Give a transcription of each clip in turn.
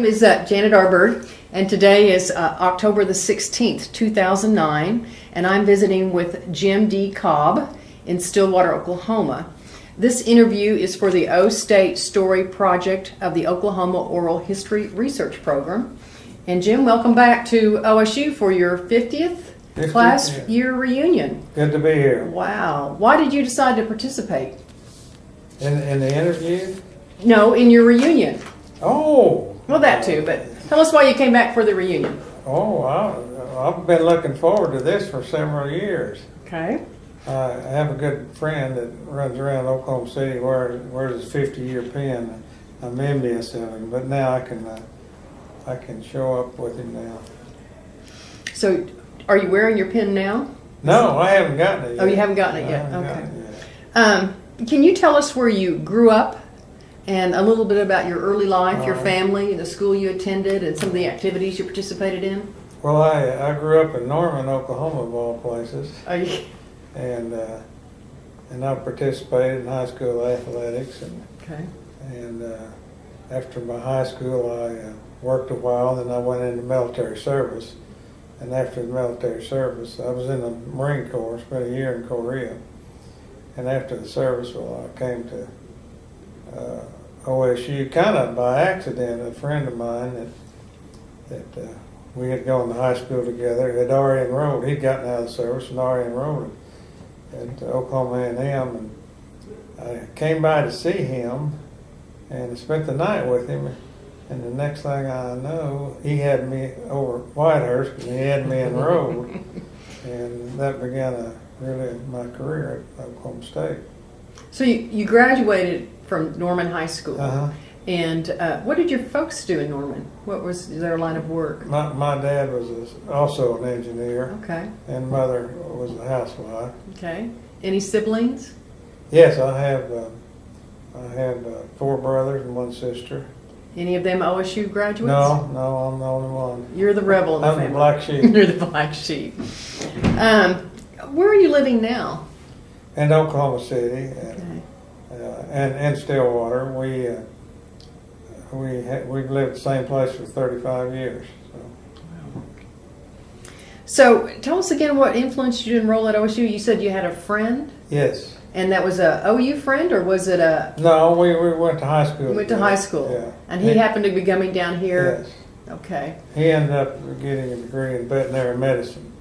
name is Janet Ahrberg, and today is October the 16th, 2009, and I'm visiting with Jim D. Cobb in Stillwater, Oklahoma. This interview is for the O State Story Project of the Oklahoma Oral History Research Program. And Jim, welcome back to OSU for your 50th class year reunion. Good to be here. Wow. Why did you decide to participate? In the interview? No, in your reunion. Oh. Well, that too, but tell us why you came back for the reunion. Oh, I've been looking forward to this for several years. Okay. I have a good friend that runs around Oklahoma City wears his 50-year pin. I'm envious of him, but now I can show up with him now. So, are you wearing your pin now? No, I haven't gotten it yet. Oh, you haven't gotten it yet? Okay. Can you tell us where you grew up and a little bit about your early life, your family, the school you attended, and some of the activities you participated in? Well, I grew up in Norman, Oklahoma, of all places. Oh, yeah. And I participated in high school athletics. And after my high school, I worked a while, then I went into military service. And after the military service, I was in the Marine Corps, spent a year in Korea. And after the service, well, I came to OSU kind of by accident. A friend of mine that we had gone to high school together had already enrolled. He'd gotten out of the service and already enrolled at Oklahoma A&M. And I came by to see him and spent the night with him. And the next thing I know, he had me over at Whitehurst and he had me enrolled. And that began really my career at Oklahoma State. So you graduated from Norman High School. Uh-huh. And what did your folks do in Norman? What was their line of work? My dad was also an engineer. Okay. And mother was a housewife. Okay. Any siblings? Yes, I have 4 brothers and 1 sister. Any of them OSU graduates? No, I'm the only one. You're the rebel in the family. I'm the black sheep. You're the black sheep. Where are you living now? In Oklahoma City, and Stillwater. We've lived the same place for 35 years. So tell us again what influenced you to enroll at OSU. You said you had a friend? Yes. And that was a OU friend, or was it a... No, we went to high school. You went to high school? Yeah. And he happened to be coming down here? Yes. Okay. He ended up getting a degree in veterinary medicine.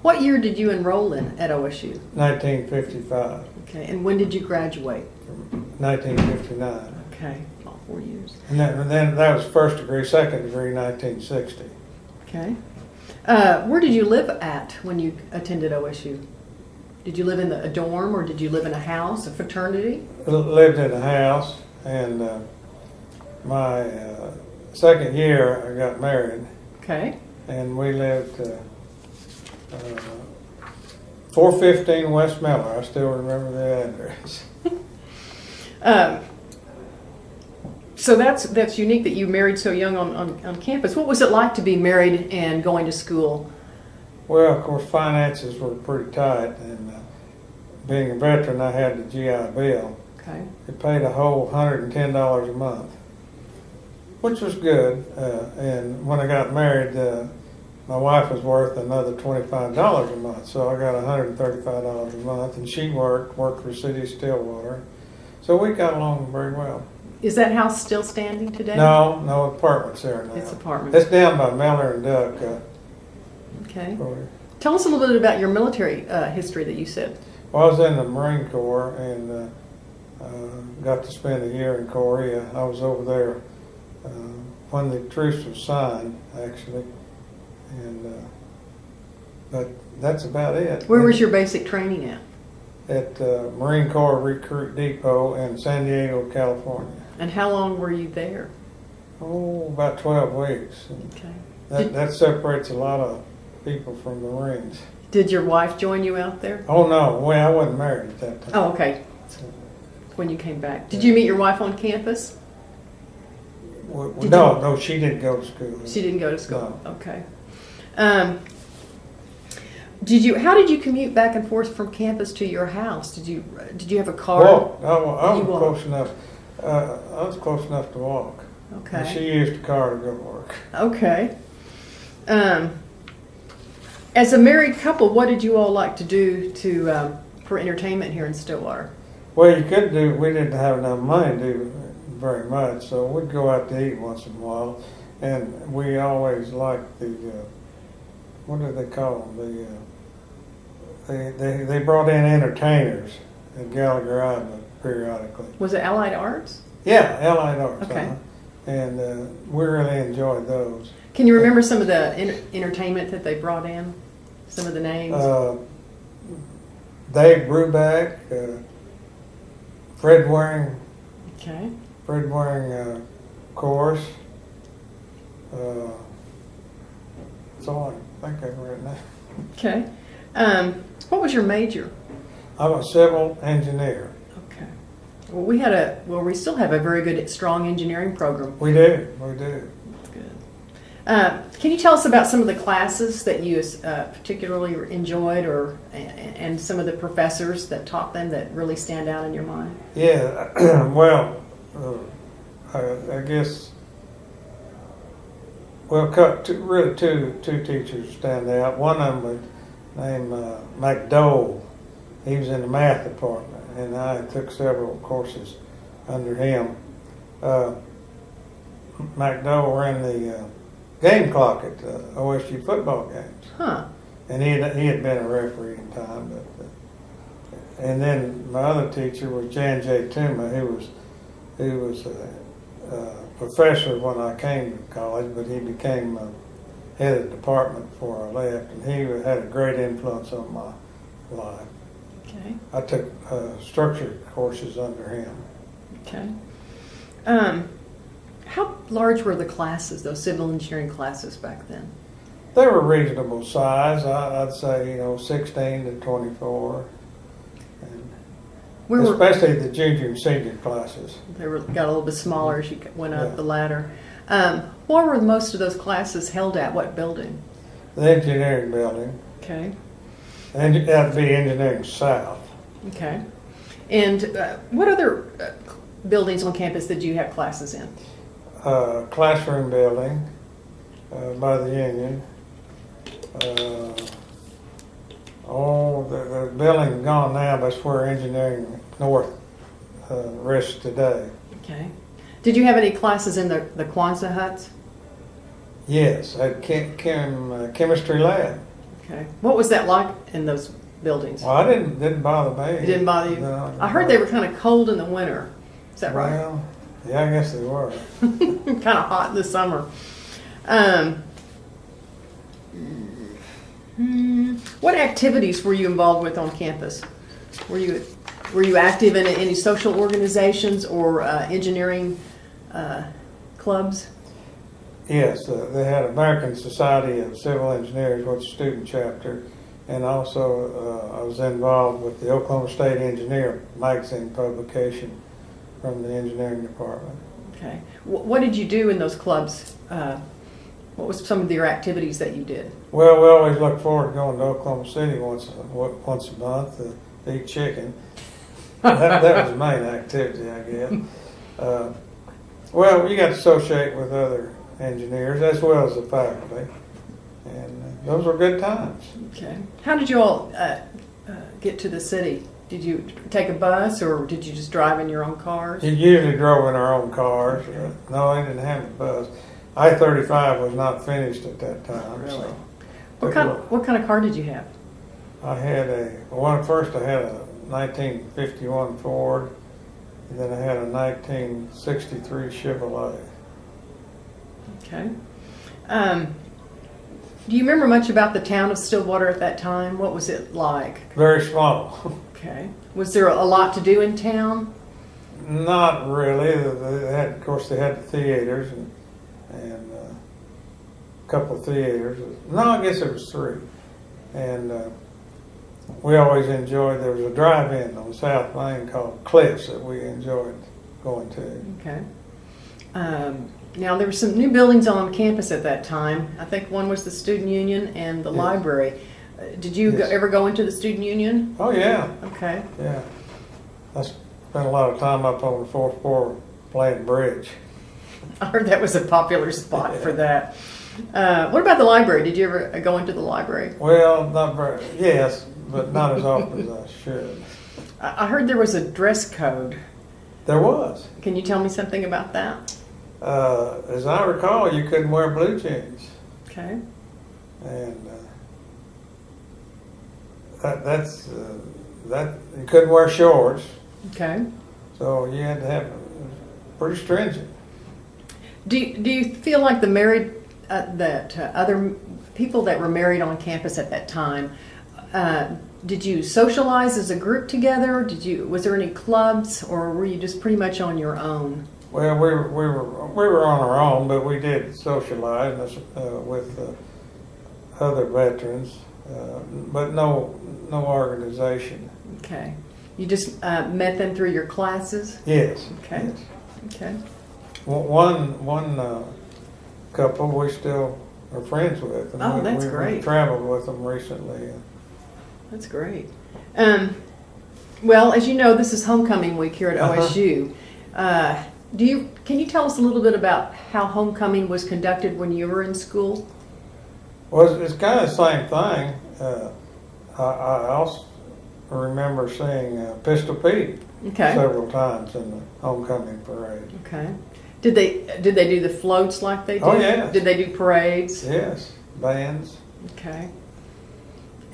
What year did you enroll in at OSU? 1955. Okay. And when did you graduate? 1959. Okay. All 4 years. And then that was first degree, second degree, 1960. Okay. Where did you live at when you attended OSU? Did you live in a dorm, or did you live in a house, a fraternity? Lived in a house, and my second year I got married. Okay. And we lived 415 West Miller. I still remember the address. So that's unique that you married so young on campus. What was it like to be married and going to school? Well, of course, finances were pretty tight, and being a veteran, I had the GI Bill. Okay. It paid a whole $110 a month, which was good. And when I got married, my wife was worth another $25 a month, so I got $135 a month, and she worked for City of Stillwater. So we got along very well. Is that house still standing today? No apartments there now. It's apartments. It's down by Miller and Duck. Okay. Tell us a little bit about your military history that you said. Well, I was in the Marine Corps and got to spend a year in Korea. I was over there when the truce was signed, actually. And but that's about it. Where was your basic training at? At Marine Corps Recruit Depot in San Diego, California. And how long were you there? Oh, about 12 weeks. Okay. That separates a lot of people from the Marines. Did your wife join you out there? Oh, no. Well, I wasn't married at that time. Oh, okay. When you came back. Did you meet your wife on campus? No, she didn't go to school. She didn't go to school? No. Okay. How did you commute back and forth from campus to your house? Did you have a car? Walk. I was close enough. I was close enough to walk. Okay. And she used the car to go to work. Okay. As a married couple, what did you all like to do for entertainment here in Stillwater? Well, we didn't have enough money to do very much, so we'd go out to eat once in a while. And we always liked what do they call them? They brought in entertainers at Gallagher Island periodically. Was it Allied Arts? Yeah, Allied Arts. Okay. And we really enjoyed those. Can you remember some of the entertainment that they brought in? Some of the names? Dave Brubeck, Fred Waring. Okay. Fred Waring, chorus. That's all I think I've written that. Okay. What was your major? I'm a civil engineer. Okay. Well, we still have a very good, strong engineering program. We do. That's good. Can you tell us about some of the classes that you particularly enjoyed, and some of the professors that taught them that really stand out in your mind? Yeah. Well, I guess. Well, two teachers stand out. One of them was named McDowell. He was in the math department, and I took several courses under him. McDowell ran the game clock at the OSU football games. Huh. And he had been a referee in time. And then my other teacher was Jan J. Tuma, who was a professor when I came to college, but he became head of the department before I left, and he had a great influence on my life. Okay. I took structure courses under him. Okay. How large were the classes, those civil engineering classes back then? They were reasonable size. I'd say 16 to 24. Especially the junior and senior classes. They got a little bit smaller as you went up the ladder. Where were most of those classes held at? What building? The engineering building. Okay. And that'd be Engineering South. Okay. And what other buildings on campus did you have classes in? Classroom building by the Union. The building gone now, but it's where Engineering North rests today. Okay. Did you have any classes in the Kwanzaa huts? Yes, at chemistry lab. Okay. What was that like in those buildings? Well, I didn't bother me. It didn't bother you? No, I heard they were kind of cold in the winter. Is that right? Well, yeah, I guess they were. Kind of hot in the summer. What activities were you involved with on campus? Were you active in any social organizations or engineering clubs? Yes, they had American Society of Civil Engineers, which is a student chapter, and also I was involved with the Oklahoma State Engineer magazine publication from the engineering department. Okay. What did you do in those clubs? What was some of your activities that you did? Well, we always look forward to going to Oklahoma City once a month to eat chicken. that was the main activity, I guess. Well, you got to associate with other engineers as well as the faculty, and those were good times. Okay. How did you all get to the city? Did you take a bus, or did you just drive in your own cars? You usually drove in our own cars. No, they didn't have a bus. I-35 was not finished at that time. Really? So What kind of car did you have? I had a 1951 Ford, and then I had a 1963 Chevrolet. Okay. Do you remember much about the town of Stillwater at that time? What was it like? Very small. Okay. Was there a lot to do in town? Not really. Of course, they had the theaters and a couple of theaters. No, I guess there was 3. And we always enjoyed, there was a drive-in on South Main called Cliffs that we enjoyed going to. Okay. Now, there were some new buildings on campus at that time. I think one was the Student Union and the library. Did you ever go into the Student Union? Oh, yeah. Okay. Yeah. I spent a lot of time up on the 4th floor playing bridge. I heard that was a popular spot for that. What about the library? Did you ever go into the library? Well, not very, yes, but not as often as I should. I heard there was a dress code. There was. Can you tell me something about that? As I recall, you couldn't wear blue jeans. Okay. And that you couldn't wear shorts. Okay. So you had to have pretty stringent. Do you feel like the married other people that were married on campus at that time? Did you socialize as a group together? Was there any clubs, or were you just pretty much on your own? Well, we were on our own, but we did socialize with other veterans, but no organization. Okay. You just met them through your classes? Yes. Okay. Yes. Okay. One couple we still are friends with. And Oh, that's great. We traveled with them recently. That's great. Well, as you know, this is homecoming week here at OSU. Can you tell us a little bit about how homecoming was conducted when you were in school? Well, it's kind of the same thing. I also remember seeing Pistol Pete several times in the homecoming parade. Okay. Did they do the floats like they do? Oh, yes. Did they do parades? Yes, bands. Okay.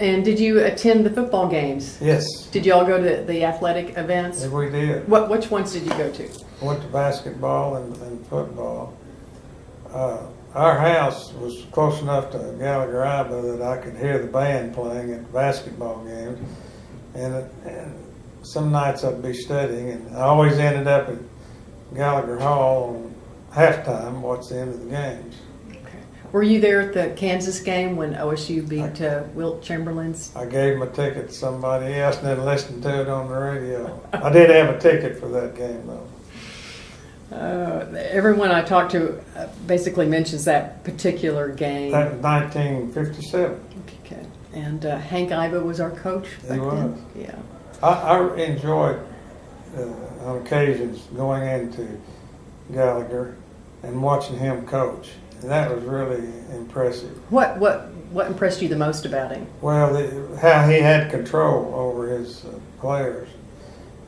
And did you attend the football games? Yes. Did you all go to the athletic events? Yes, we did. Which ones did you go to? Went to basketball and football. Our house was close enough to Ahrberg that I could hear the band playing at basketball games. And some nights I'd be studying, and I always ended up at Gallagher Hall on halftime, watch the end of the games. Okay. Were you there at the Kansas game when OSU beat Wilt Chamberlain's? I gave my ticket to somebody else and then listened to it on the radio. I did have a ticket for that game, though. Everyone I talk to basically mentions that particular game. That was 1957. Okay. And Hank Iva was our coach back then? Yeah. I enjoyed, on occasions, going into Gallagher and watching him coach. And that was really impressive. What impressed you the most about him? Well, how he had control over his players.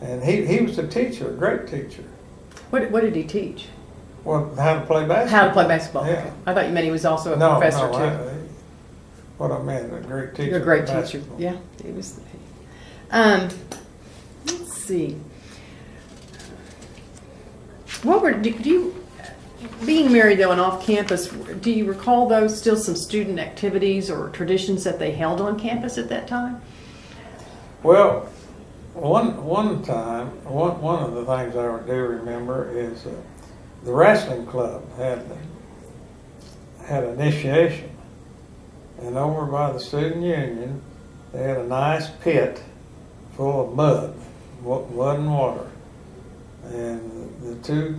And he was a teacher, a great teacher. What did he teach? Well, how to play basketball. How to play basketball. Yeah. Okay. I thought you meant he was also a professor too. What I meant, a great teacher. You're a great teacher. Yeah, he was. Let's see. Being married though and off campus, do you recall those still some student activities or traditions that they held on campus at that time? Well, one time, one of the things I do remember is the wrestling club had initiation, and over by the student union, they had a nice pit full of mud and water, and the two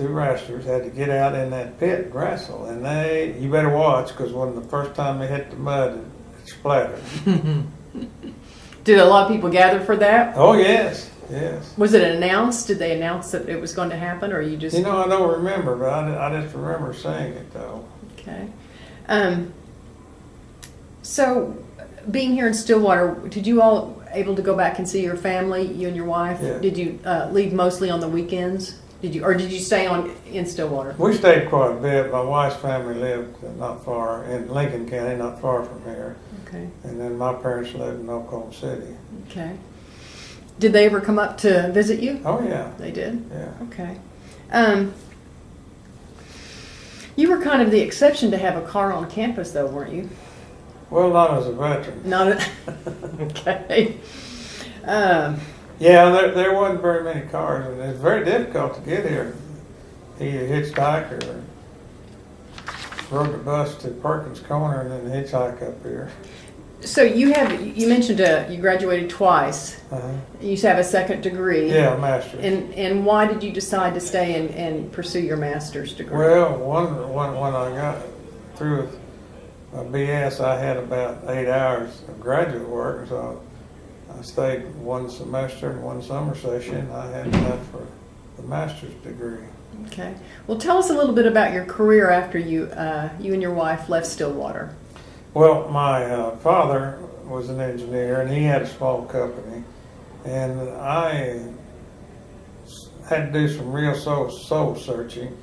wrestlers had to get out in that pit and wrestle, and you better watch, because when the first time they hit the mud, it splattered. Did a lot of people gather for that? Oh, yes, yes. Was it announced? Did they announce that it was going to happen, or you just... I don't remember, but I just remember seeing it, though. Okay. So, being here in Stillwater, did you all able to go back and see your family, you and your wife? Yeah. Did you leave mostly on the weekends? Did you stay in Stillwater? We stayed quite a bit. My wife's family lived not far in Lincoln County, not far from here. Okay. And then my parents lived in Oklahoma City. Okay. Did they ever come up to visit you? Oh, yeah. They did? Yeah. Okay. You were kind of the exception to have a car on campus, though, weren't you? Well, not as a veteran. Okay. Yeah, there wasn't very many cars, and it's very difficult to get here. Either hitchhike or rode the bus to Perkins Corner and then hitchhike up here. So you mentioned you graduated twice. Uh-huh. You have a second degree. Yeah, a master's. And why did you decide to stay and pursue your master's degree? Well, when I got through with my BS, I had about 8 hours of graduate work, so I stayed one semester and one summer session. I had enough for the master's degree. Okay. Well, tell us a little bit about your career after you and your wife left Stillwater. Well, my father was an engineer, and he had a small company, and I had to do some real soul searching.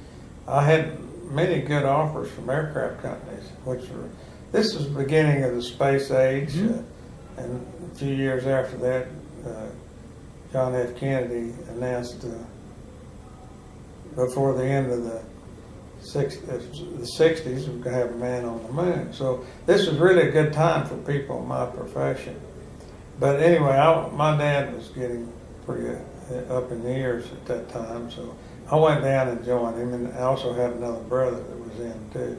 I had many good offers from aircraft companies, this was the beginning of the space age, and a few years after that, John F. Kennedy announced before the end of the 60s we're going to have a man on the moon. So this was really a good time for people in my profession. But anyway, my dad was getting pretty up in the years at that time, so I went down and joined him, and I also had another brother that was in too.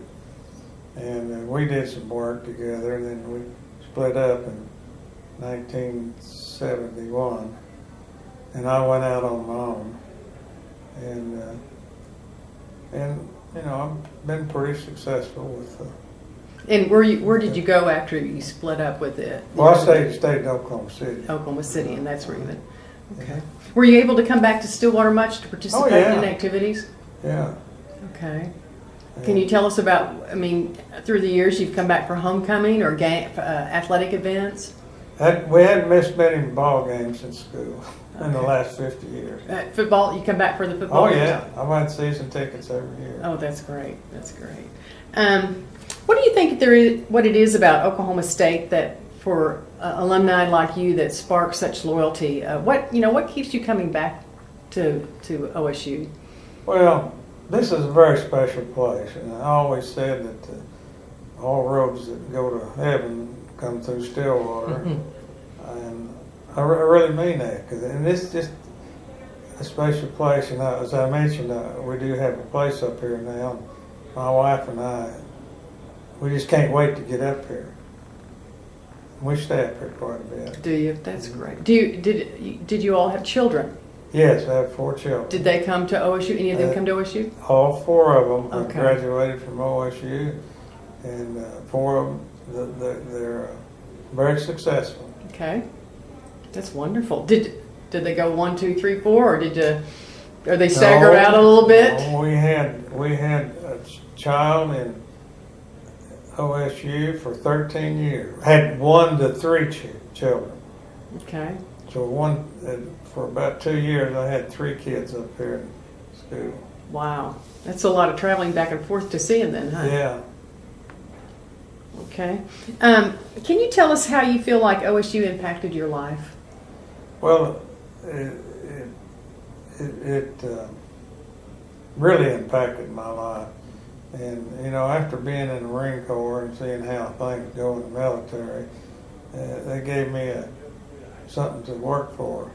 And we did some work together, and then we split up in 1971, and I went out on my own. And you know, I've been pretty successful with. And where did you go after you split up with it? Well, I stayed in Oklahoma City. Oklahoma City, and that's where you went. Okay. Yeah. Were you able to come back to Stillwater much to participate in activities? Yeah. Okay. Can you tell us about, I mean, through the years you've come back for homecoming or athletic events? We hadn't missed many ball games in school in the last 50 years. Football, you come back for the football? Oh, yeah. I've had season tickets every year. Oh, that's great. That's great. What do you think what it is about Oklahoma State that for alumni like you that sparks such loyalty? What keeps you coming back to OSU? Well, this is a very special place, and I always said that all roads that go to heaven come through Stillwater, and I really mean that. And it's just a special place, and as I mentioned, we do have a place up here now. My wife and I, we just can't wait to get up here. We stay up here quite a bit. Do you? That's great. Did you all have children? Yes, I have 4 children. Did they come to OSU? Any of them come to OSU? All 4 of them Okay. graduated from OSU, and 4 of them, they're very successful. Okay, that's wonderful. Did they go 1, 2, 3, 4, or are they staggered out a little bit? No, we had a child in OSU for 13 years. Had 1 to 3 children. Okay. So for about 2 years, I had 3 kids up here in school. Wow, that's a lot of traveling back and forth to see them then, huh? Yeah. Okay. Can you tell us how you feel like OSU impacted your life? Well, it really impacted my life. And, you know, after being in the Marine Corps and seeing how things go in the military, they gave me something to work for.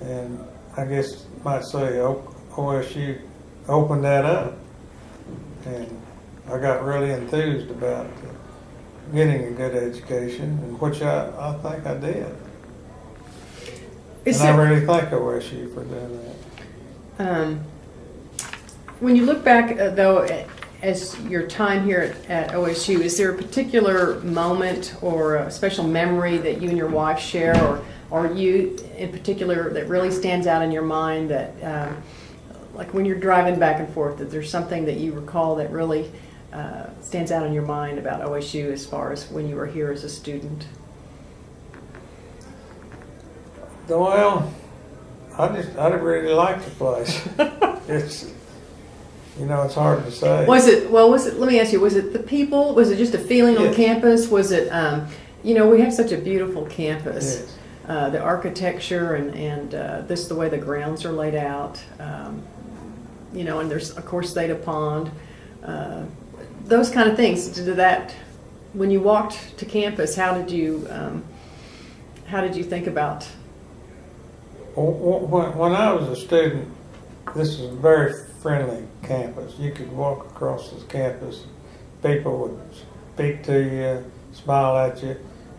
And I guess you might say OSU opened that up. And I got really enthused about getting a good education, and which I think I did. I really thank OSU for doing that. When you look back, though, as your time here at OSU, is there a particular moment or a special memory that you and your wife share, or you in particular that really stands out in your mind that, like when you're driving back and forth, that there's something that you recall that really stands out in your mind about OSU as far as when you were here as a student? Well, I really like the place. It's, you know, it's hard to say. Was it, let me ask you, was it the people? Was it just a feeling on campus? Was it, you know, we have such a beautiful campus. Yes. The architecture and this, the way the grounds are laid out, you know, and there's, of course, Theta Pond, those kind of things. When you walked to campus, how did you think about? When I was a student, this was a very friendly campus. You could walk across this campus, people would speak to you, smile at you,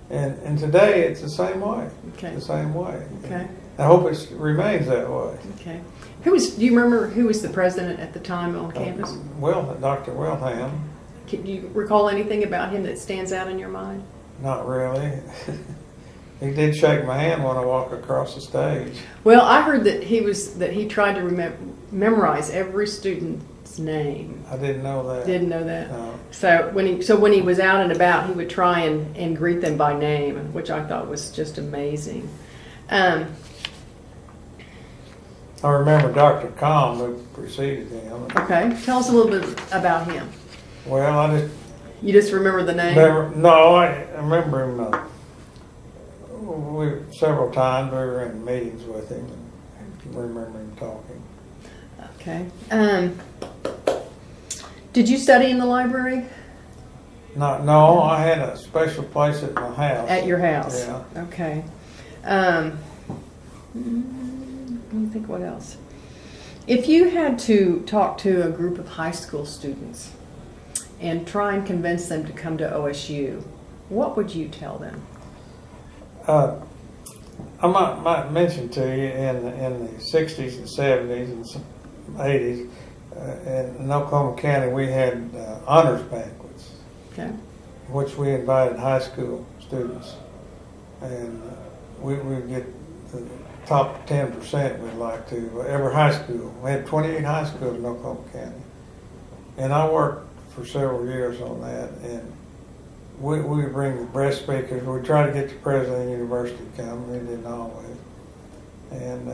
and today it's the same way. Okay. The same way. Okay. I hope it remains that way. Okay. Do you remember who was the president at the time on campus? Dr. Wilhelm. Can you recall anything about him that stands out in your mind? Not really. He did shake my hand when I walked across the stage. Well, I heard that he tried to memorize every student's name. I didn't know that. Didn't know that. No. So when he was out and about, he would try and greet them by name, which I thought was just amazing. I remember Dr. Cobb, who preceded him. Okay, tell us a little bit about him. Well, You just remember the name? I remember him. Several times we were in meetings with him, and remember him talking. Okay. Did you study in the library? No, I had a special place at my house. At your house? Yeah. Okay. Let me think what else. If you had to talk to a group of high school students and try and convince them to come to OSU, what would you tell them? I might mention to you in the 60s and 70s and 80s, in Oklahoma County we had honors banquets, Okay. which we invited high school students, and we would get the top 10% we'd like to every high school. We had 28 high schools in Oklahoma County, and I worked for several years on that, and we would bring the breast speakers. We tried to get the president of the university to come. They didn't always. And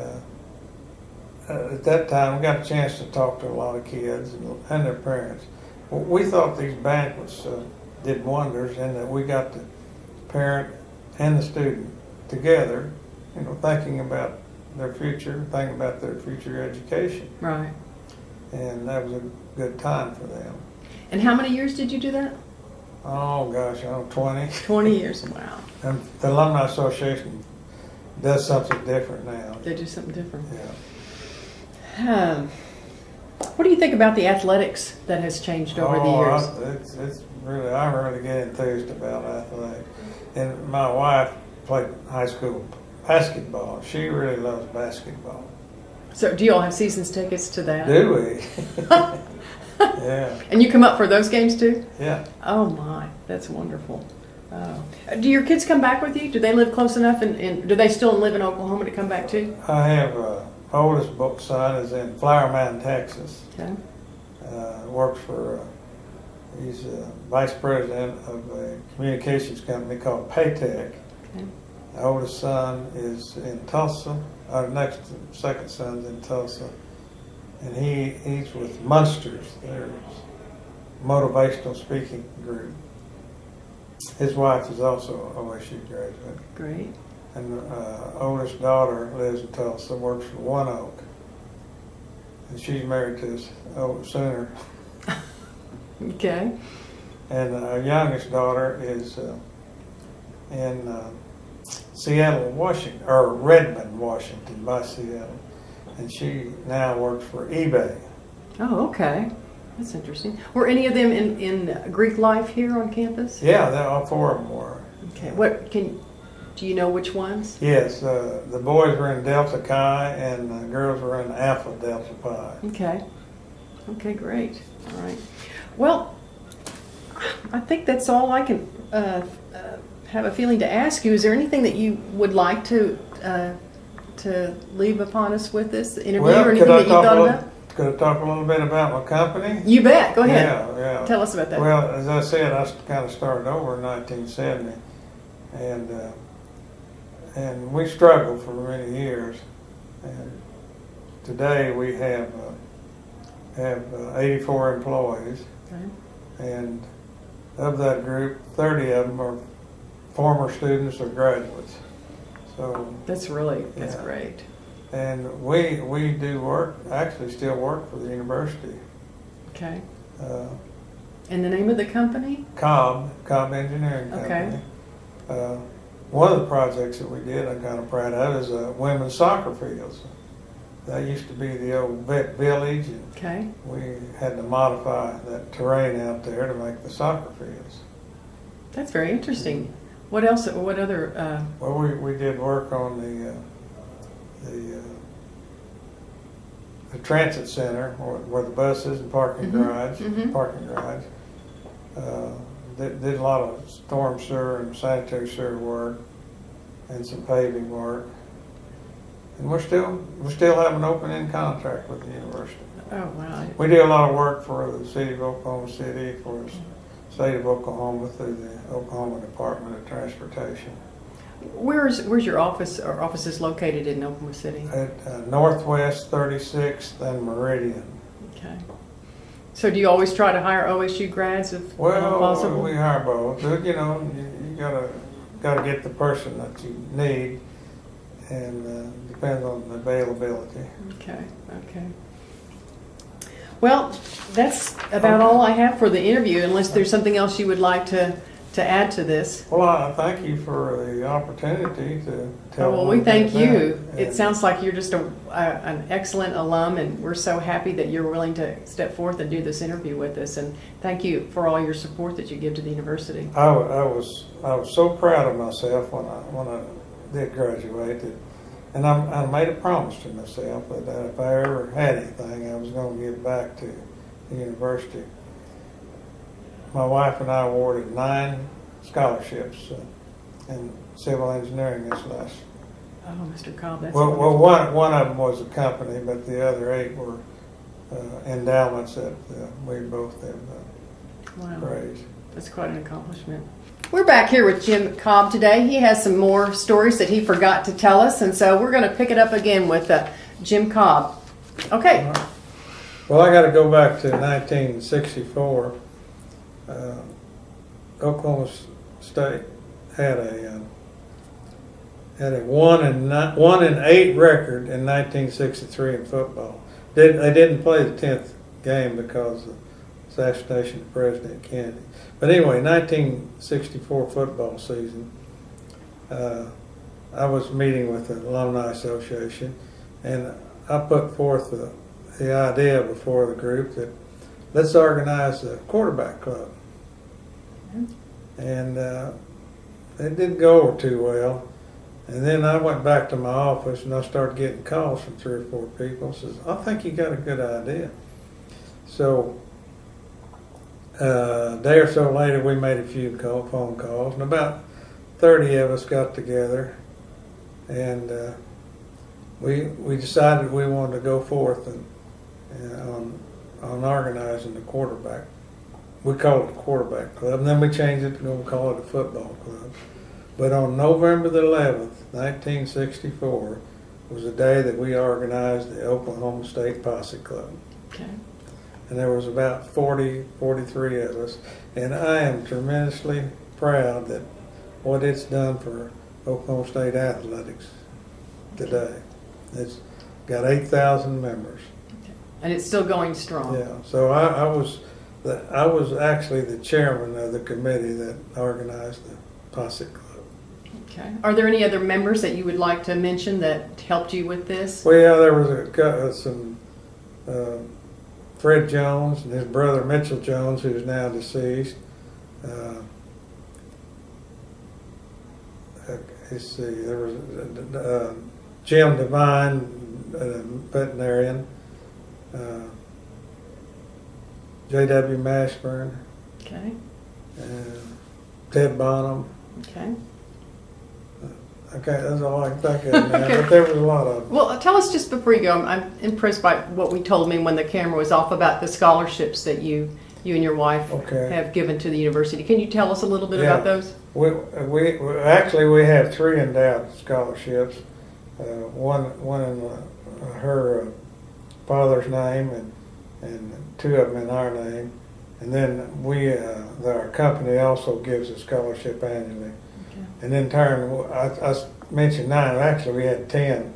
at that time, we got a chance to talk to a lot of kids and their parents. We thought these banquets did wonders in that we got the parent and the student together, thinking about their future, thinking about their future education. Right. And that was a good time for them. And how many years did you do that? Oh gosh, 20. 20 years. Wow. And the Alumni Association does something different now. They do something different. Yeah. What do you think about the athletics that has changed over the years? It's really, I really get enthused about athletics. And my wife played high school basketball. She really loves basketball. So do you all have season's tickets to that? Do we? Yeah. And you come up for those games too? Yeah. Oh my, that's wonderful. Oh. Do your kids come back with you? Do they live close enough and do they still live in Oklahoma to come back too? I have oldest son is in Flower Mound, Texas. Okay. Works for, he's vice president of a communications company called Paytech. Okay. The oldest son is in Tulsa. Our second son's in Tulsa. And he's with Munsters, their motivational speaking group. His wife is also an OSU graduate. Great. And oldest daughter lives in Tulsa, works for One Oak. And she's married to this old Sooner. Okay. And our youngest daughter is in Seattle, Washington, or Redmond, Washington, by Seattle. And she now works for eBay. Oh, okay. That's interesting. Were any of them in Greek life here on campus? Yeah, all four of them were. Okay. Do you know which ones? Yes, the boys were in Delta Chi and the girls were in Alpha Delta Pi. Okay. Okay, great. All right. Well, I think that's all I can have a feeling to ask you. Is there anything that you would like to leave upon us with this interview, or anything that you thought about? Could I talk a little bit about my company? You bet. Go ahead. Yeah. Tell us about that. Well, as I said, I kind of started over in 1970, and we struggled for many years. And today we have 84 employees, Okay. and of that group, 30 of them are former students or graduates. So That's yeah. great. And we do work, actually still work for the university. Okay. Uh, And the name of the company? Cobb Engineering Company. Okay. One of the projects that we did, I'm kind of proud of, is women's soccer fields. That used to be the old vet village, and Okay. we had to modify that terrain out there to make the soccer fields. That's very interesting. What else? What other? Well, we did work on the transit center where the buses and parking garage. Did a lot of storm sewer and sanitary sewer work, and some paving work. And we still have an open-end contract with the university. Oh, wow. We do a lot of work for the city of Oklahoma City, for the state of Oklahoma through the Oklahoma Department of Transportation. Where's your office or offices located in Oklahoma City? At Northwest 36th and Meridian. Okay. So do you always try to hire OSU grads if possible? We hire both. You know, you gotta get the person that you need, and depends on the availability. Okay. Well, that's about all I have for the interview, unless there's something else you would like to add to this. Well, I thank you for the opportunity to tell. Well, we thank you. It sounds like you're just an excellent alum, and we're so happy that you're willing to step forth and do this interview with us. And thank you for all your support that you give to the university. I was so proud of myself when I did graduate, and I made a promise to myself that if I ever had anything, I was going to give back to the university. My wife and I awarded 9 scholarships in civil engineering this last. Oh, Mr. Cobb, that's well, one of them was a company, but the other 8 were endowments that we both have raised. That's quite an accomplishment. We're back here with Jim Cobb today. He has some more stories that he forgot to tell us, and so we're going to pick it up again with Jim Cobb. Okay. Right. Well, I got to go back to 1964. Oklahoma State had a 1-8 record in 1963 in football. They didn't play the 10th game because of the assassination of President Kennedy. But anyway, 1964 football season, I was meeting with the Alumni Association, and I put forth the idea before the group that let's organize a quarterback club. And it didn't go over too well. And then I went back to my office and I started getting calls from 3 or 4 people. Says, I think you got a good idea. So a day or so later, we made a few phone calls, and about 30 of us got together, and we decided we wanted to go forth on organizing the quarterback. We called it a quarterback club, and then we changed it to call it a football club. But on November the 11th, 1964, was the day that we organized the Oklahoma State Posse Club. Okay. And there was about 43 of us. And I am tremendously proud that what it's done for Oklahoma State athletics today. It's got 8,000 members. Okay. And it's still going strong. Yeah. So I was actually the chairman of the committee that organized the Posse Club. Okay. Are there any other members that you would like to mention that helped you with this? Well, yeah, there was some Fred Jones and his brother Mitchell Jones, who's now deceased. Let's see, there was Jim Devine, veterinarian. J.W. Mashburn. Okay. Ted Bonham. Okay. Okay, that's all I can think of now, but there was a lot of them. Well, tell us just before you go, I'm impressed by what we told me when the camera was off about the scholarships that you and your wife have given to the university. Can you tell us a little bit about those? We actually have 3 endowed scholarships. One in her father's name, and 2 of them in our name. And then our company also gives a scholarship annually. And in turn, I mentioned 9. Actually, we had 10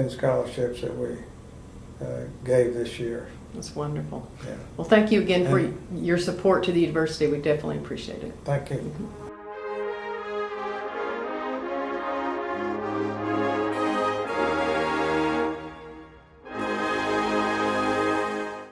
scholarships that we gave this year. That's wonderful. Yeah. Well, thank you again for your support to the university. We definitely appreciate it. Thank you. Mm-hmm.